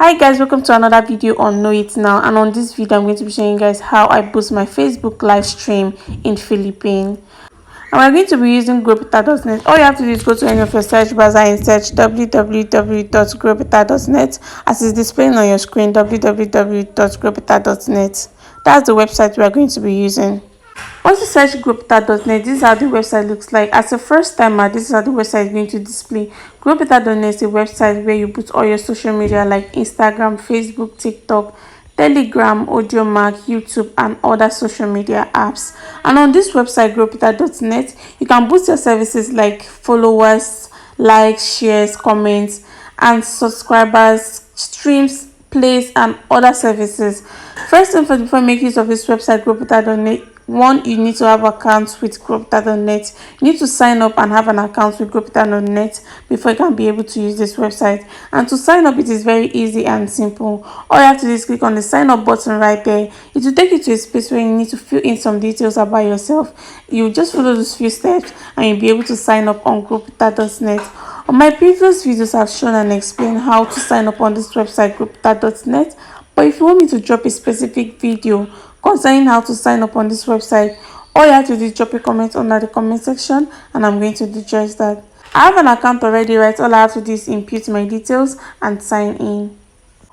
Hi guys, welcome to another video on Know It Now, and on this video I'm going to be showing you guys how I boost my Facebook live stream in Philippine. And we're going to be using growbetter.net. All you have to do is go to any of your search browser and search www.growbetter.net as is displaying on your screen, www.growbetter.net. That's the website we are going to be using. Once you search growbetter.net, this is how the website looks like. As a first timer, this is how the website is going to display. Growbetter.net is a website where you put all your social media like Instagram, Facebook, TikTok, Telegram, AudioMac, YouTube, and other social media apps. And on this website, growbetter.net, you can boost your services like followers, likes, shares, comments, and subscribers, streams, plays, and other services. First thing first, before you make use of this website, growbetter.net, one, you need to have accounts with growbetter.net. You need to sign up and have an account with growbetter.net before you can be able to use this website. And to sign up, it is very easy and simple. All you have to do is click on the sign up button right there. It will take you to a space where you need to fill in some details about yourself. You just follow those few steps and you'll be able to sign up on growbetter.net. On my previous videos, I've shown and explained how to sign up on this website, growbetter.net. But if you want me to drop a specific video concerning how to sign up on this website, all you have to do is drop a comment under the comment section and I'm going to do just that. I have an account already, right? All I have to do is input my details and sign in.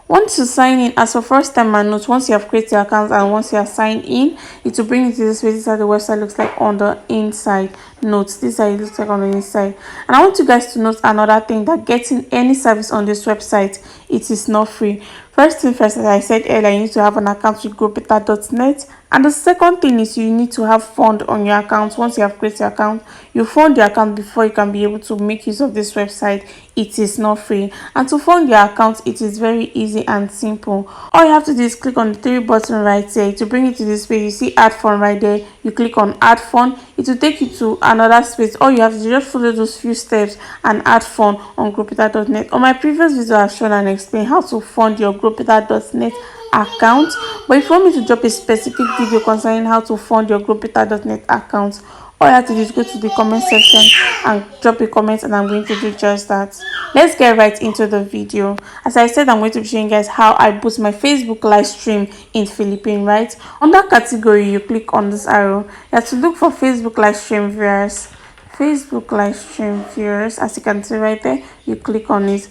Once you sign in, as for first time and note, once you have created your account and once you are signed in, it will bring you to this way. This is how the website looks like on the inside. Note, this is how it looks like on the inside. And I want you guys to note another thing, that getting any service on this website, it is not free. First thing first, as I said earlier, you need to have an account with growbetter.net. And the second thing is you need to have fund on your account. Once you have created your account, you fund your account before you can be able to make use of this website. It is not free. And to fund your account, it is very easy and simple. All you have to do is click on the three button right there to bring you to this page. You see add fund right there. You click on add fund. It will take you to another space. All you have to do is just follow those few steps and add fund on growbetter.net. On my previous video, I've shown and explained how to fund your growbetter.net account. But if you want me to drop a specific video concerning how to fund your growbetter.net account, all you have to do is go to the comment section and drop a comment and I'm going to do just that. Let's get right into the video. As I said, I'm going to be showing you guys how I boost my Facebook live stream in Philippine, right? Under category, you click on this arrow. You have to look for Facebook live stream viewers. Facebook live stream viewers, as you can see right there, you click on it.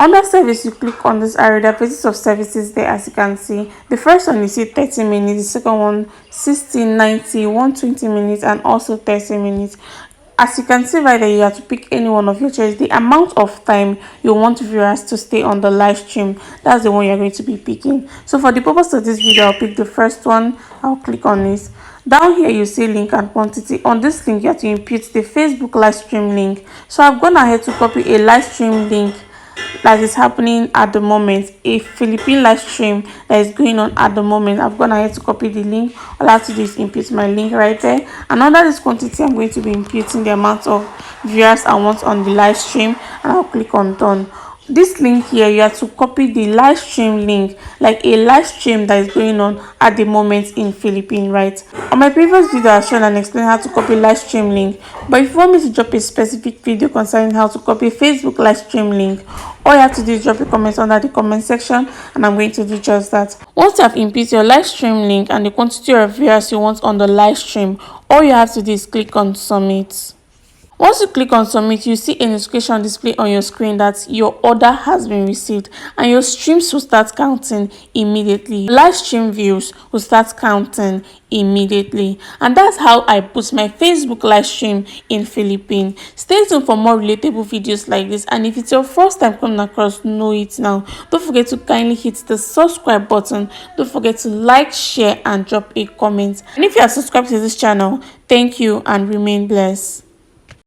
Under service, you click on this arrow. There are places of services there, as you can see. The first one you see 30 minutes, the second one 60, 90, 120 minutes, and also 30 minutes. As you can see right there, you have to pick any one of your choice. The amount of time you want viewers to stay on the live stream, that's the one you're going to be picking. So for the purpose of this video, I'll pick the first one. I'll click on this. Down here you see link and quantity. On this link, you have to input the Facebook live stream link. So I've gone ahead to copy a live stream link that is happening at the moment, a Philippine live stream that is going on at the moment. I've gone ahead to copy the link. All I have to do is input my link right there, and under this quantity I'm going to be inputting the amount of viewers I want on the live stream, and I'll click on done. This link here, you have to copy the live stream link, like a live stream that is going on at the moment in Philippine, right? On my previous video, I've shown and explained how to copy live stream link. But if you want me to drop a specific video concerning how to copy Facebook live stream link, all you have to do is drop a comment under the comment section and I'm going to do just that. Once you have input your live stream link and the quantity of viewers you want on the live stream, all you have to do is click on submit. Once you click on submit, you see a notification display on your screen that your order has been received and your streams will start counting immediately. Live stream views will start counting immediately. And that's how I boost my Facebook live stream in Philippine. Stay tuned for more relatable videos like this, and if it's your first time coming across Know It Now, don't forget to kindly hit the subscribe button. Don't forget to like, share, and drop a comment. And if you are subscribed to this channel, thank you and remain blessed.